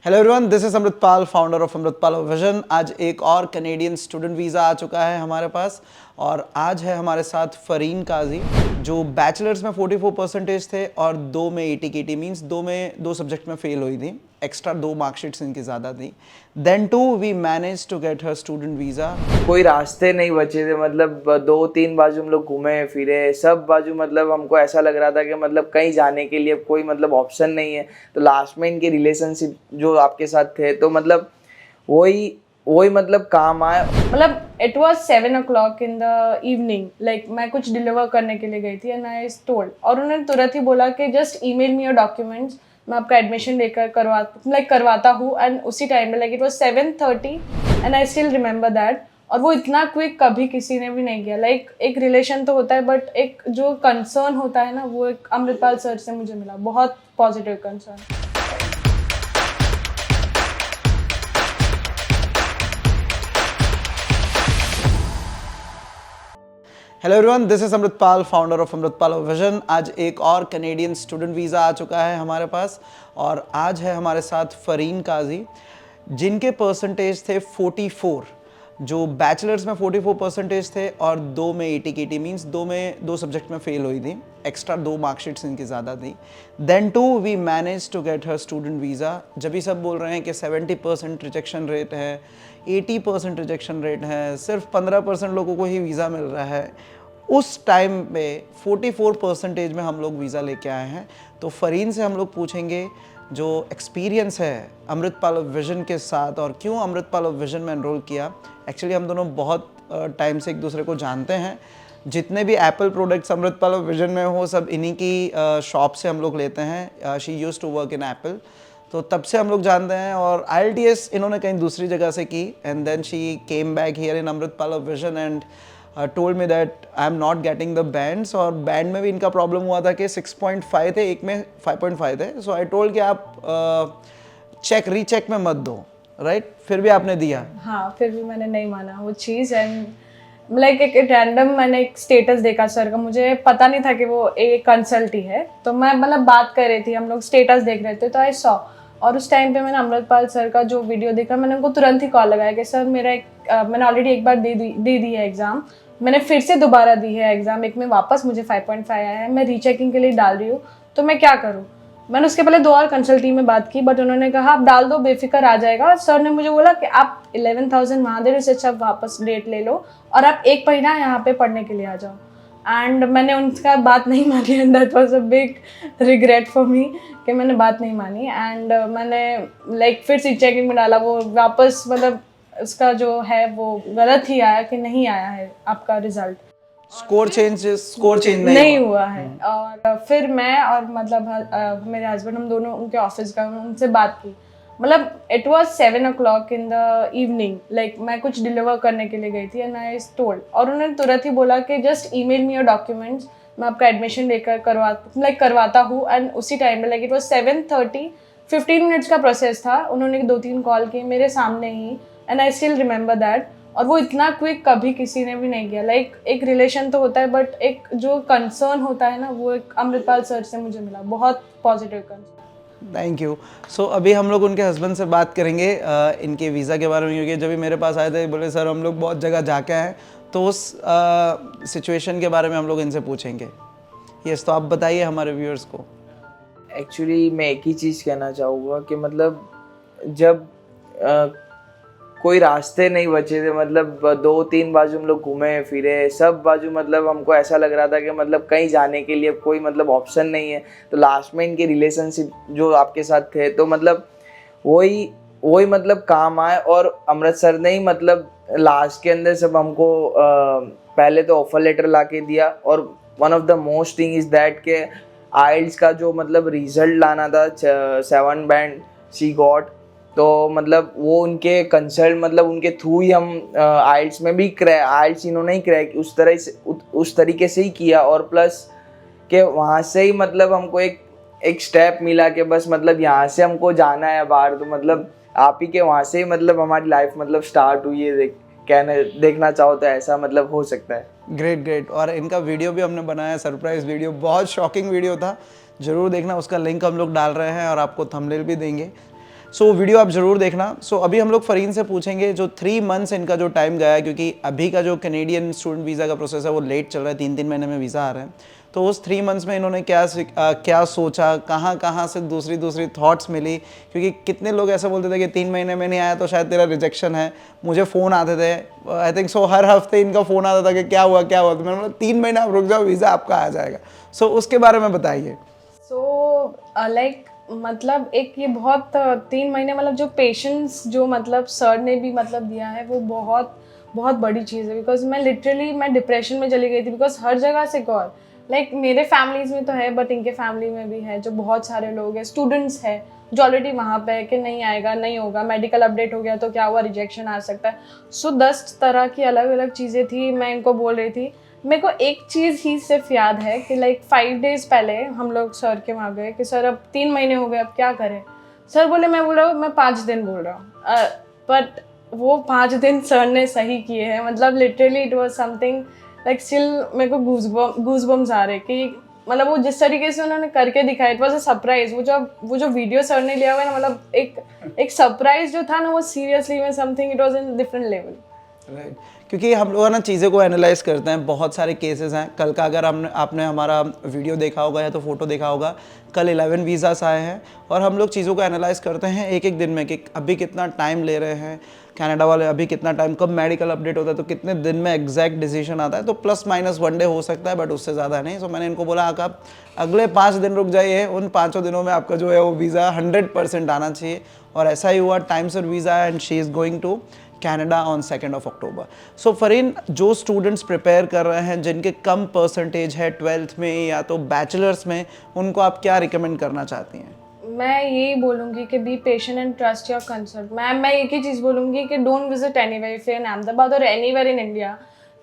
Hello everyone, this is Amritpal, founder of Amritpal vision. आज एक और कैनेडियन स्टूडेंट वीज़ा आ चुका है हमारे पास और आज है हमारे साथ फरीन काजी, जो बैचलर्स में 44% थे और 2 में 80 की मीन्स 2 सब्जेक्ट में फेल हुई थी। एक्स्ट्रा 2 मार्कशीट्स इनकी ज़्यादा थी। Then too we manage to get her student visa. कोई रास्ते नहीं बचे थे, मतलब 2-3 बाजू हम लोग घूमे फिरे, सब बाजू मतलब हमको ऐसा लग रहा था कि मतलब कहीं जाने के लिए कोई मतलब ऑप्शन नहीं है। तो लास्ट में इनके रिलेशनशिप जो आपके साथ थे तो मतलब वही मतलब काम आए। मतलब it was 7 o'clock in the evening, like मैं कुछ डिलीवर करने के लिए गई थी एंड आई टोल्ड, और उन्होंने तुरंत ही बोला कि just email me your documents, मैं आपका एडमिशन लेकर करवाता हूँ। एंड उसी टाइम में like it was 7:30 and I still remember that. और वो इतना क्विक कभी किसी ने भी नहीं किया। लाइक एक रिलेशन तो होता है बट एक जो कंसर्न होता है ना, वो एक अमृतपाल सर से मुझे मिला, बहुत positive concern. Hello everyone, this is Amritpal, founder of Amritpal vision. आज एक और कैनेडियन स्टूडेंट वीज़ा आ चुका है हमारे पास और आज है हमारे साथ फरीन काजी, जिनके परसेंटेज थे 44, जो बैचलर्स में 44% थे और 2 में 80 की मीन्स 2 सब्जेक्ट में फेल हुई थी। एक्स्ट्रा 2 मार्कशीट्स इनकी ज़्यादा थी। Then too we manage to get her student visa. जब भी सब बोल रहे हैं कि 70% रिजेक्शन रेट है, 80% रिजेक्शन रेट है, सिर्फ 15% लोगों को ही वीज़ा मिल रहा है, उस टाइम पे 44% में हम लोग वीज़ा लेके आए हैं। तो फरीन से हम लोग पूछेंगे जो एक्सपीरियंस है अमृतपाल विजन के साथ और क्यों अमृतपाल विजन में एनरोल किया। एक्चुअली हम दोनों बहुत टाइम से एक दूसरे को जानते हैं। जितने भी एप्पल प्रोडक्ट्स अमृतपाल विजन में हो, सब इन्हीं की शॉप से हम लोग लेते हैं। She used to work in Apple, तो तब से हम लोग जानते हैं। और IELTS इन्होंने कहीं दूसरी जगह से की and then she came back here in Amritpal vision and told me that I am not getting the bands. और बैंड में भी इनका प्रॉब्लम हुआ था कि 6.5 थे, एक में 5.5 थे। सो आई टोल्ड कि आप रीचेक में मत दो, राइट? फिर भी आपने दिया। हाँ, फिर भी मैंने नहीं माना वो चीज़। एंड लाइक एक रैंडम मैंने एक स्टेटस देखा सर का, मुझे पता नहीं था कि वो एक कंसल्ट ही है। तो मैं मतलब बात कर रही थी, हम लोग स्टेटस देख रहे थे, तो आई सॉ, और उस टाइम पे मैंने अमृतपाल सर का जो वीडियो देखा, मैंने उनको तुरंत ही कॉल लगाया कि सर मेरा मैंने ऑलरेडी एक बार दे दी है एग्ज़ाम, मैंने फिर से दोबारा दी है एग्ज़ाम, एक में वापस मुझे 5.5 आया है, मैं रीचेकिंग के लिए डाल रही हूँ, तो मैं क्या करूँ। मैंने उसके पहले 2 और कंसल्ट टीम में बात की, बट उन्होंने कहा आप डाल दो, बेफिक्र आ जाएगा। सर ने मुझे बोला कि आप 11,000 वहाँ दे रहे, इससे अच्छा वापस डेट ले लो और आप 1 महीना यहाँ पे पढ़ने के लिए आ जाओ। एंड मैंने उनका बात नहीं मानी and that was a big regret for me कि मैंने बात नहीं मानी। एंड मैंने लाइक फिर से चेकिंग में डाला, वो वापस मतलब उसका जो है वो गलत ही आया कि नहीं आया है आपका रिजल्ट, स्कोर चेंज नहीं हुआ है। और फिर मैं और मतलब मेरे हस्बैंड, हम दोनों उनके ऑफिस गए, उनसे बात की। मतलब it was 7 o'clock in the evening, like मैं कुछ डिलीवर करने के लिए गई थी एंड आई टोल्ड, और उन्होंने तुरंत ही बोला कि just email me your documents, मैं आपका एडमिशन लेकर करवाता हूँ। एंड उसी टाइम में लाइक इट वॉज 7:30, 15 मिनट्स का प्रोसेस था। उन्होंने 2-3 कॉल किए मेरे सामने ही and I still remember that. और वो इतना क्विक कभी किसी ने भी नहीं किया। लाइक एक रिलेशन तो होता है बट एक जो कंसर्न होता है ना, वो एक अमृतपाल सर से मुझे मिला, बहुत positive concern. Thank you. So अभी हम लोग उनके हस्बैंड से बात करेंगे इनके वीज़ा के बारे में, क्योंकि जब भी मेरे पास आए थे बोले सर हम लोग बहुत जगह जाके आए, तो उस सिचुएशन के बारे में हम लोग इनसे पूछेंगे। यस, तो आप बताइए हमारे व्यूअर्स को। एक्चुअली मैं एक ही चीज़ कहना चाहूँगा कि मतलब जब कोई रास्ते नहीं बचे थे, मतलब 2-3 बाजू हम लोग घूमे फिरे, सब बाजू मतलब हमको ऐसा लग रहा था कि मतलब कहीं जाने के लिए कोई मतलब ऑप्शन नहीं है। तो लास्ट में इनके रिलेशनशिप जो आपके साथ थे तो मतलब वही मतलब काम आए। और अमृतसर ने ही मतलब लास्ट के अंदर सब हमको पहले तो ऑफर लेटर ला के दिया। और one of the most thing is that के IELTS का जो मतलब रिजल्ट लाना था 7 बैंड शी गॉट। तो मतलब वो उनके कंसल्ट मतलब उनके थ्रू ही हम IELTS में भी IELTS इन्होंने ही क्रैक उस तरीके से ही किया। और प्लस के वहाँ से ही मतलब हमको एक स्टेप मिला कि बस मतलब यहाँ से हमको जाना है बाहर। तो मतलब आप ही के वहाँ से ही मतलब हमारी लाइफ मतलब स्टार्ट हुई है। देखना चाहो तो ऐसा मतलब हो सकता है। ग्रेट। और इनका वीडियो भी हमने बनाया, सरप्राइज वीडियो, बहुत शॉकिंग वीडियो था, ज़रूर देखना। उसका लिंक हम लोग डाल रहे हैं और आपको थंबनेल भी देंगे। सो वीडियो आप ज़रूर देखना। सो अभी हम लोग फ़रीन से पूछेंगे जो 3 मंथ्स इनका जो टाइम गया है, क्योंकि अभी का जो कैनेडियन स्टूडेंट वीज़ा का प्रोसेस है वो लेट चल रहा है, 3-3 महीने में वीज़ा आ रहा है। तो उस 3 मंथ्स में इन्होंने क्या सोचा, कहाँ कहाँ से दूसरी थॉट्स मिली, क्योंकि कितने लोग ऐसा बोलते थे कि 3 महीने में नहीं आया तो शायद तेरा रिजेक्शन है। मुझे फ़ोन आते थे, आई थिंक सो हर हफ्ते इनका फ़ोन आता था कि क्या हुआ तो मैंने बोला 3 महीने आप रुक जाओ, वीज़ा आपका आ जाएगा। सो उसके बारे में बताइए। सो लाइक मतलब एक ये बहुत 3 महीने मतलब जो पेशेंस जो मतलब सर ने भी मतलब दिया है वो बहुत बहुत बड़ी चीज़ है। बिकॉज मैं डिप्रेशन में चली गई थी, बिकॉज हर जगह से कॉल, लाइक मेरे फैमिलीज में तो है बट इनके फैमिली में भी है, जो बहुत सारे लोग हैं, स्टूडेंट्स हैं जो ऑलरेडी वहाँ पे है कि नहीं आएगा, नहीं होगा, मेडिकल अपडेट हो गया तो क्या हुआ, रिजेक्शन आ सकता है। सो 10 तरह की अलग अलग चीज़ें थी, मैं इनको बोल रही थी। मेरे को एक चीज़ ही सिर्फ याद है कि लाइक 5 डेज़ पहले हम लोग सर के वहाँ गए कि सर अब 3 महीने हो गए, अब क्या करें। सर बोले मैं बोल रहा हूँ, मैं 5 दिन बोल रहा हूँ, बट वो 5 दिन सर ने सही किए हैं। मतलब literally it was something like still मेरे को गूज़बम्स आ रहे कि मतलब वो जिस तरीके से उन्होंने करके दिखाया, इट वाज अ सरप्राइज। वो जो वीडियो सर ने लिया हुआ है ना, मतलब एक सरप्राइज जो था ना, वो सीरियसली में something, it was in different level. Right, क्योंकि हम लोग ना चीज़ें को एनालाइज करते हैं, बहुत सारे केसेस हैं। कल का अगर आपने हमारा वीडियो देखा होगा या तो फोटो देखा होगा, कल 11 वीज़ास आए हैं और हम लोग चीज़ों को एनालाइज करते हैं एक एक दिन में कि अभी कितना टाइम ले रहे हैं कनाडा वाले, अभी कितना टाइम, कब मेडिकल अपडेट होता है, तो कितने दिन में एग्जैक्ट डिसीजन आता है। तो +- 1 डे हो सकता है, बट उससे ज़्यादा नहीं। सो मैंने इनको बोला आप अगले 5 दिन रुक जाइए, उन 5 दिनों में आपका जो है वो वीज़ा 100% आना चाहिए। और ऐसा ही हुआ, टाइम से visa and she is going to Canada on 2 October. So Fareen, जो स्टूडेंट्स प्रिपेयर कर रहे हैं जिनके कम परसेंटेज है 12th में या तो बैचलर्स में, उनको आप क्या रिकमेंड करना चाहती हैं? मैं यही बोलूँगी कि be patient and trust your consult. मैं एक ही चीज़ बोलूँगी कि don't visit anywhere if you in Ahmedabad और anywhere in India,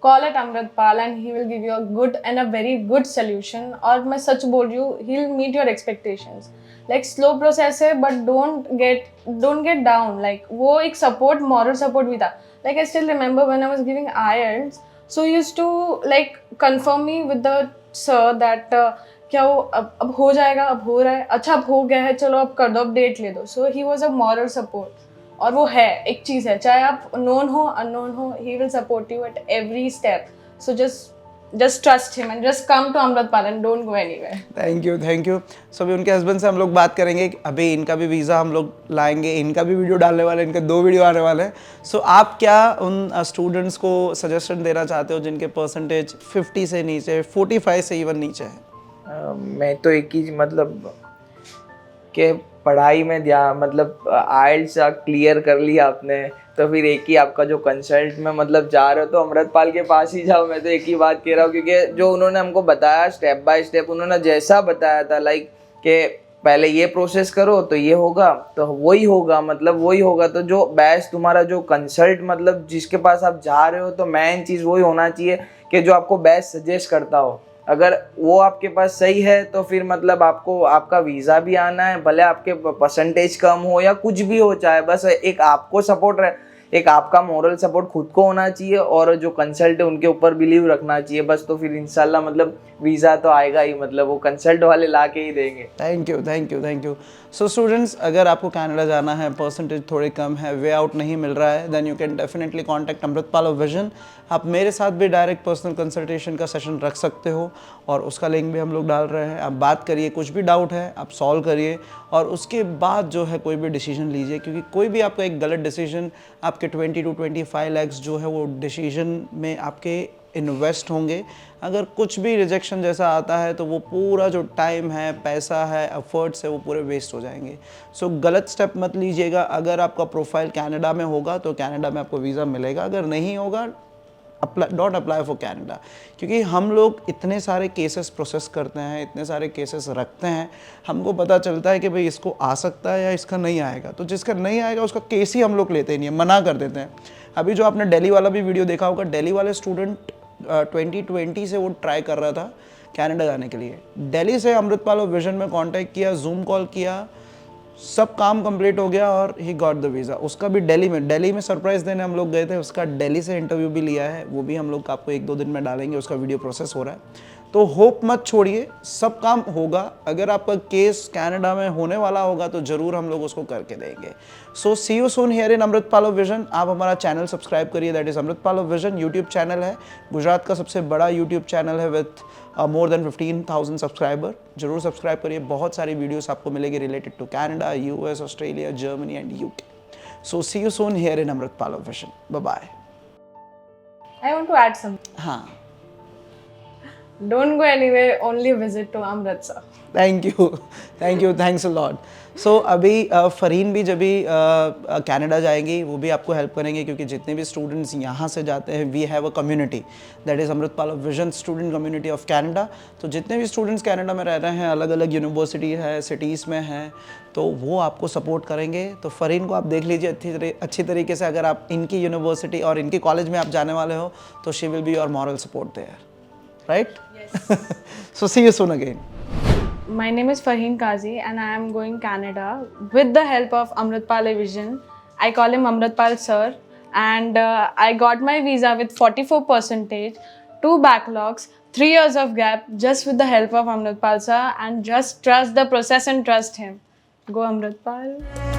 call at Amritpal and he will give you a good and a very good solution. और मैं सच बोल रही हूँ, he will meet your expectations. Like slow process है but don't get down. Like वो एक सपोर्ट, मॉरल सपोर्ट भी था। Like I still remember when I was giving IELTS, so he used to like confirm me with the sir that क्या वो अब हो जाएगा, अब हो रहा है, अच्छा अब हो गया है, चलो अब कर दो, अब डेट ले दो। So he was a moral support. और वो है एक चीज़ है, चाहे आप नोन हो अननोन हो, he will support you at every step. So just trust him and just come to Amritpal and don't go anywhere. Thank you. So अभी उनके हस्बैंड से हम लोग बात करेंगे। अभी इनका भी वीज़ा हम लोग लाएंगे, इनका भी वीडियो डालने वाले हैं, इनके 2 वीडियो आने वाले हैं। सो आप क्या उन स्टूडेंट्स को सजेशन देना चाहते हो जिनके परसेंटेज 50 से नीचे, 45 से इवन नीचे है? मैं तो एक ही मतलब कि पढ़ाई में ध्यान, मतलब IELTS क्लियर कर लिया आपने तो फिर एक ही आपका जो कंसल्ट में मतलब जा रहे हो तो अमृतपाल के पास ही जाओ। मैं तो एक ही बात कह रहा हूँ, क्योंकि जो उन्होंने हमको बताया स्टेप बाय स्टेप, उन्होंने जैसा बताया था लाइक कि पहले ये प्रोसेस करो तो ये होगा, तो वही होगा, मतलब वही होगा। तो जो बेस्ट तुम्हारा जो कंसल्ट मतलब जिसके पास आप जा रहे हो, तो मेन चीज़ वही होना चाहिए कि जो आपको बेस्ट सजेस्ट करता हो। अगर वो आपके पास सही है तो फिर मतलब आपको आपका वीज़ा भी आना है, भले आपके परसेंटेज कम हो या कुछ भी हो, चाहे बस एक आपको सपोर्ट रहे, एक आपका मोरल सपोर्ट खुद को होना चाहिए और जो कंसल्ट है उनके ऊपर बिलीव रखना चाहिए बस। तो फिर इंशाल्लाह मतलब वीज़ा तो आएगा ही, मतलब वो कंसल्ट वाले ला के ही देंगे। Thank you. सो स्टूडेंट्स, अगर आपको कनाडा जाना है, परसेंटेज थोड़े कम है, वे आउट नहीं मिल रहा है, then you can definitely contact Amritpal of vision. आप मेरे साथ भी डायरेक्ट पर्सनल कंसल्टेशन का सेशन रख सकते हो और उसका लिंक भी हम लोग डाल रहे हैं। आप बात करिए, कुछ भी डाउट है आप सॉल्व करिए और उसके बाद जो है कोई भी डिसीजन लीजिए, क्योंकि कोई भी आपका एक गलत डिसीजन आपके 20 to 25 lakhs जो है वो डिसीजन में आपके इन्वेस्ट होंगे। अगर कुछ भी रिजेक्शन जैसा आता है तो वो पूरा जो टाइम है, पैसा है, एफर्ट्स है, वो पूरे वेस्ट हो जाएंगे। सो गलत स्टेप मत लीजिएगा। अगर आपका प्रोफाइल कनाडा में होगा तो कनाडा में आपको वीज़ा मिलेगा, अगर नहीं होगा डोंट अप्लाई फॉर कनाडा। क्योंकि हम लोग इतने सारे केसेस प्रोसेस करते हैं, इतने सारे केसेस रखते हैं, हमको पता चलता है कि भाई इसको आ सकता है या इसका नहीं आएगा। तो जिसका नहीं आएगा उसका केस ही हम लोग लेते ही नहीं है, मना कर देते हैं। अभी जो आपने दिल्ली वाला भी वीडियो देखा होगा, दिल्ली वाले स्टूडेंट 2020 से वो ट्राई कर रहा था कनाडा जाने के लिए। दिल्ली से अमृतपाल ऑफ विजन में कांटेक्ट किया, जूम कॉल किया, सब काम कंप्लीट हो गया और ही गॉट द वीज़ा। उसका भी दिल्ली में सरप्राइज़ देने हम लोग गए थे, उसका दिल्ली से इंटरव्यू भी लिया है, वो भी हम लोग आपको 1-2 दिन में डालेंगे, उसका वीडियो प्रोसेस हो रहा है। तो होप मत छोड़िए, सब काम होगा। अगर आपका केस कनाडा में होने वाला होगा तो ज़रूर हम लोग उसको करके देंगे। So see you soon here in Amritpal vision. आप हमारा चैनल सब्सक्राइब करिए, that is Amritpal vision YouTube channel है, गुजरात का सबसे बड़ा यूट्यूब चैनल है विथ मोर देन 15,000 सब्सक्राइबर। जरूर सब्सक्राइब करिए, बहुत सारी वीडियोस आपको मिलेगी related to Canada, US, Australia, Germany and UK. So see you soon here in Amritpal vision. Bye bye. I want to add something. हाँ, Don't go anywhere, only visit to Amritsar. Thank you, thanks a lot. So अभी फरीन भी जब भी Canada जाएंगी वो भी आपको help करेंगे, क्योंकि जितने भी स्टूडेंट्स यहाँ से जाते हैं, we have a community that is Amritpal vision student community of Canada. तो जितने भी स्टूडेंट्स कनाडा में रह रहे हैं, अलग अलग यूनिवर्सिटी है, सिटीज़ में हैं, तो वो आपको सपोर्ट करेंगे। तो फरीन को आप देख लीजिए अच्छी तरीके से। अगर आप इनकी यूनिवर्सिटी और इनकी कॉलेज में आप जाने वाले हो तो she will be your moral support there, right? Yes. So see you soon again. My name is Farheen Kazi and I am going Canada with the help of Amritpal Vision. I call him Amritpal sir, and I got my visa with 44%, 2 backlogs, 3 years of gap, just with the help of Amritpal sir, and just trust the process and trust him. Go Amritpal.